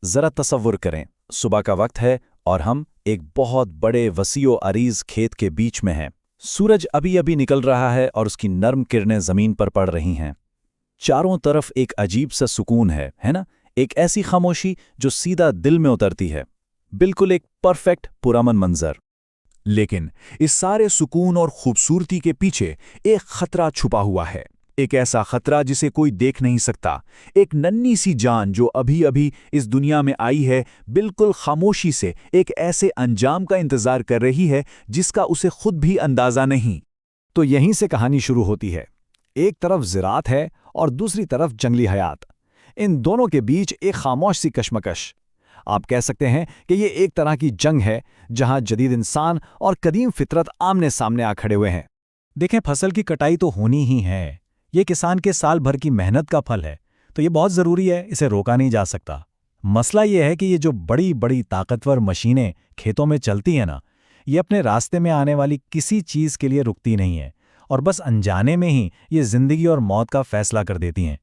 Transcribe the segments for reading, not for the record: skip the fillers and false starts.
जरा तसव्वुर करें, सुबह का वक्त है और हम एक बहुत बड़े वसीओ अरीज खेत के बीच में हैं। सूरज अभी अभी निकल रहा है और उसकी नर्म किरणें जमीन पर पड़ रही हैं। चारों तरफ एक अजीब सा सुकून है ना? एक ऐसी खामोशी जो सीधा दिल में उतरती है। बिल्कुल एक परफेक्ट पुरअमन मंजर। लेकिन इस सारे सुकून और खूबसूरती के पीछे एक खतरा छुपा हुआ है। एक ऐसा खतरा जिसे कोई देख नहीं सकता। एक नन्ही सी जान जो अभी अभी इस दुनिया में आई है, बिल्कुल खामोशी से एक ऐसे अंजाम का इंतजार कर रही है जिसका उसे खुद भी अंदाजा नहीं। तो यहीं से कहानी शुरू होती है। एक तरफ ज़राअत है और दूसरी तरफ जंगली हयात। इन दोनों के बीच एक खामोश सी कशमकश। आप कह सकते हैं कि ये एक तरह की जंग है जहां जदीद इंसान और कदीम फितरत आमने सामने आ खड़े हुए हैं। देखें, फसल की कटाई तो होनी ही है। ये किसान के साल भर की मेहनत का फल है, तो ये बहुत ज़रूरी है, इसे रोका नहीं जा सकता। मसला ये है कि ये जो बड़ी बड़ी ताकतवर मशीनें खेतों में चलती हैं ना, ये अपने रास्ते में आने वाली किसी चीज़ के लिए रुकती नहीं है और बस अनजाने में ही ये ज़िंदगी और मौत का फैसला कर देती हैं।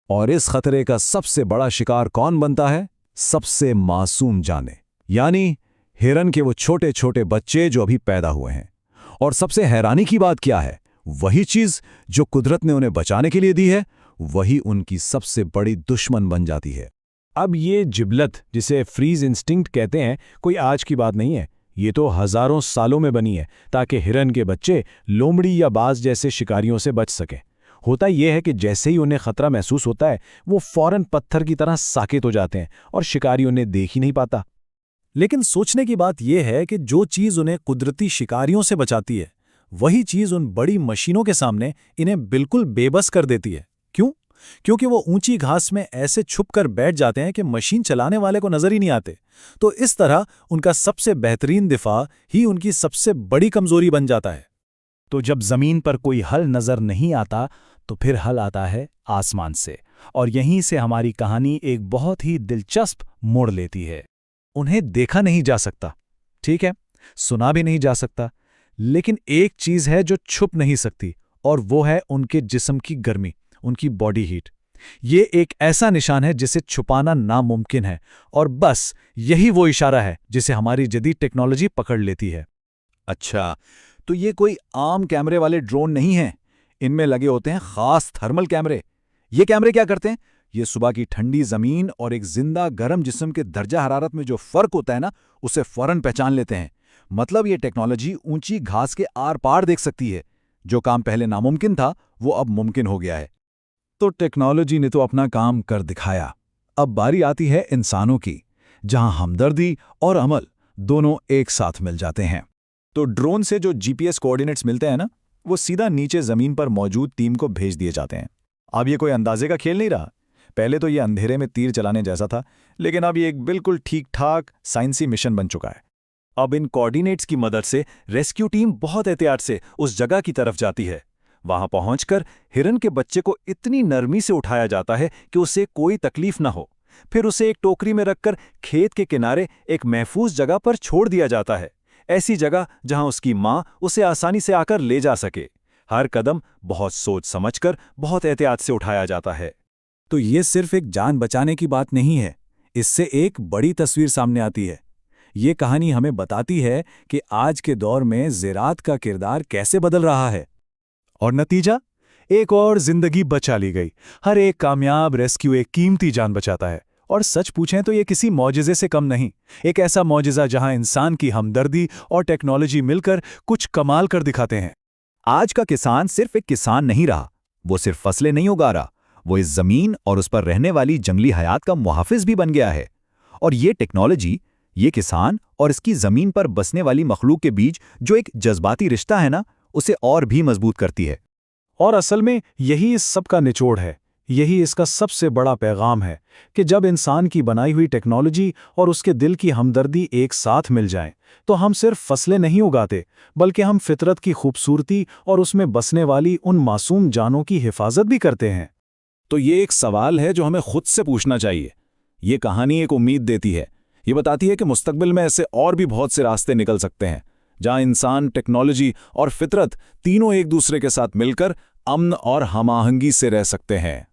और इस खतरे का सबसे बड़ा शिकार कौन बनता है? सबसे मासूम जाने, यानी हिरन के वो छोटे छोटे बच्चे जो अभी पैदा हुए हैं। और सबसे हैरानी की बात क्या है? वही चीज जो कुदरत ने उन्हें बचाने के लिए दी है, वही उनकी सबसे बड़ी दुश्मन बन जाती है। अब ये जिबलत, जिसे फ्रीज इंस्टिंक्ट कहते हैं, कोई आज की बात नहीं है। ये तो हजारों सालों में बनी है ताकि हिरन के बच्चे लोमड़ी या बाज जैसे शिकारियों से बच सकें। होता यह है कि जैसे ही उन्हें खतरा महसूस होता है, वो फौरन पत्थर की तरह साकित हो जाते हैं और शिकारी उन्हें देख ही नहीं पाता। लेकिन सोचने की बात यह है कि जो चीज़ उन्हें कुदरती शिकारियों से बचाती है, वही चीज़ उन बड़ी मशीनों के सामने इन्हें बिल्कुल बेबस कर देती है। क्यों? क्योंकि वो ऊंची घास में ऐसे छुप कर बैठ जाते हैं कि मशीन चलाने वाले को नजर ही नहीं आते। तो इस तरह उनका सबसे बेहतरीन दिफा ही उनकी सबसे बड़ी कमजोरी बन जाता है। तो जब जमीन पर कोई हल नजर नहीं आता, तो फिर हल आता है आसमान से। और यहीं से हमारी कहानी एक बहुत ही दिलचस्प मोड़ लेती है। उन्हें देखा नहीं जा सकता, ठीक है, सुना भी नहीं जा सकता, लेकिन एक चीज है जो छुप नहीं सकती, और वो है उनके जिस्म की गर्मी, उनकी बॉडी हीट। ये एक ऐसा निशान है जिसे छुपाना नामुमकिन है, और बस यही वो इशारा है जिसे हमारी जदीद टेक्नोलॉजी पकड़ लेती है। अच्छा, तो ये कोई आम कैमरे वाले ड्रोन नहीं हैं। इनमें लगे होते हैं खास थर्मल कैमरे। ये कैमरे क्या करते हैं? ये सुबह की ठंडी जमीन और एक जिंदा गर्म जिस्म के दर्जा हरारत में जो फर्क होता है ना, उसे फौरन पहचान लेते हैं। मतलब ये टेक्नोलॉजी ऊंची घास के आर पार देख सकती है। जो काम पहले नामुमकिन था, वो अब मुमकिन हो गया है। तो टेक्नोलॉजी ने तो अपना काम कर दिखाया। अब बारी आती है इंसानों की, जहां हमदर्दी और अमल दोनों एक साथ मिल जाते हैं। तो ड्रोन से जो जीपीएस कोऑर्डिनेट्स मिलते हैं ना, वो सीधा नीचे जमीन पर मौजूद टीम को भेज दिए जाते हैं। अब ये कोई अंदाजे का खेल नहीं रहा। पहले तो ये अंधेरे में तीर चलाने जैसा था, लेकिन अब ये एक बिल्कुल ठीक ठाक साइंसी मिशन बन चुका है। अब इन कोऑर्डिनेट्स की मदद से रेस्क्यू टीम बहुत एहतियात से उस जगह की तरफ जाती है। वहां पहुंचकर हिरन के बच्चे को इतनी नरमी से उठाया जाता है कि उसे कोई तकलीफ न हो। फिर उसे एक टोकरी में रखकर खेत के किनारे एक महफूज जगह पर छोड़ दिया जाता है। ऐसी जगह जहां उसकी मां उसे आसानी से आकर ले जा सके। हर कदम बहुत सोच समझकर, बहुत एहतियात से उठाया जाता है। तो ये सिर्फ एक जान बचाने की बात नहीं है, इससे एक बड़ी तस्वीर सामने आती है। ये कहानी हमें बताती है कि आज के दौर में ज़राअत का किरदार कैसे बदल रहा है। और नतीजा? एक और जिंदगी बचा ली गई। हर एक कामयाब रेस्क्यू एक कीमती जान बचाता है। और सच पूछें तो ये किसी मौजिज़े से कम नहीं। एक ऐसा मौजिज़ा जहां इंसान की हमदर्दी और टेक्नोलॉजी मिलकर कुछ कमाल कर दिखाते हैं। आज का किसान सिर्फ एक किसान नहीं रहा। वो सिर्फ फसलें नहीं उगा रहा, वो इस जमीन और उस पर रहने वाली जंगली हयात का मुहाफिज भी बन गया है। और ये टेक्नोलॉजी, ये किसान और इसकी जमीन पर बसने वाली मखलूक के बीच जो एक जज्बाती रिश्ता है ना, उसे और भी मजबूत करती है। और असल में यही इस सब का निचोड़ है। यही इसका सबसे बड़ा पैगाम है कि जब इंसान की बनाई हुई टेक्नोलॉजी और उसके दिल की हमदर्दी एक साथ मिल जाएं, तो हम सिर्फ फसलें नहीं उगाते, बल्कि हम फितरत की खूबसूरती और उसमें बसने वाली उन मासूम जानों की हिफाजत भी करते हैं। तो ये एक सवाल है जो हमें खुद से पूछना चाहिए। ये कहानी एक उम्मीद देती है। ये बताती है कि मुस्तकबिल में ऐसे और भी बहुत से रास्ते निकल सकते हैं, जहां इंसान, टेक्नोलॉजी और फितरत तीनों एक दूसरे के साथ मिलकर अमन और हमाहंगी से रह सकते हैं।